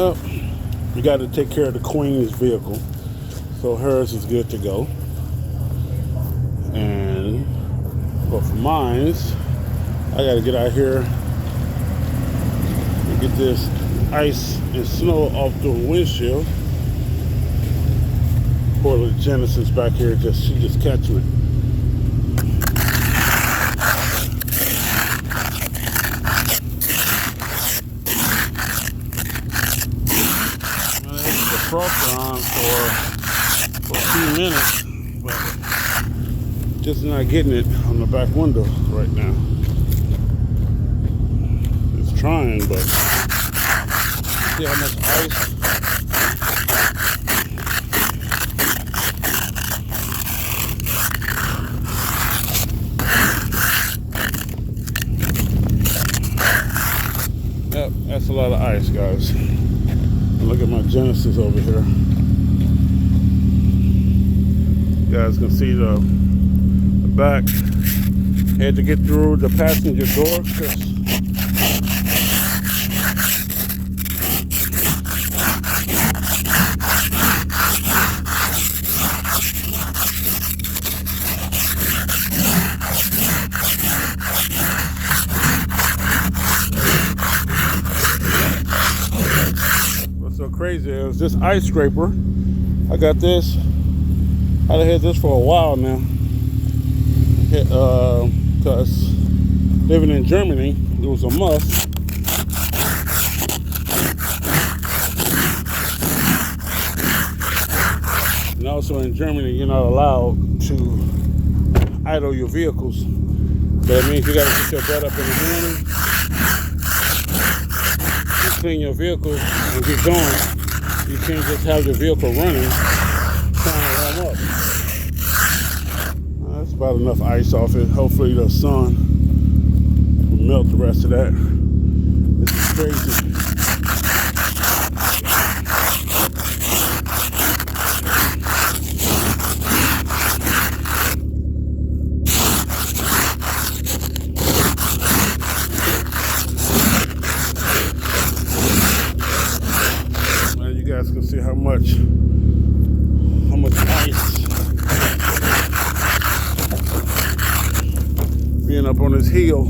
Well, you got to take care of the queen's vehicle, so hers is good to go. And but for mine's, I got to get out here and get this ice and snow off the windshield. Poor little Genesis back here, she just catching it. The frost on for a few minutes, but just not getting it on the back window right now. It's trying, but see how much ice. Yep, that's a lot of ice, guys. Look at my Genesis over here. You guys can see the back. Had to get through the passenger door. So crazy is this ice scraper. I got this. I've had this for a while now. Because living in Germany, it was a must. And also in Germany, you're not allowed to idle your vehicles. That means you got to get your butt up in the morning, clean your vehicle and get going. You can't just have your vehicle running trying to warm up. That's about enough ice off it. Hopefully the sun will melt the rest of that. This is crazy. You guys can see how much ice being up on this hill.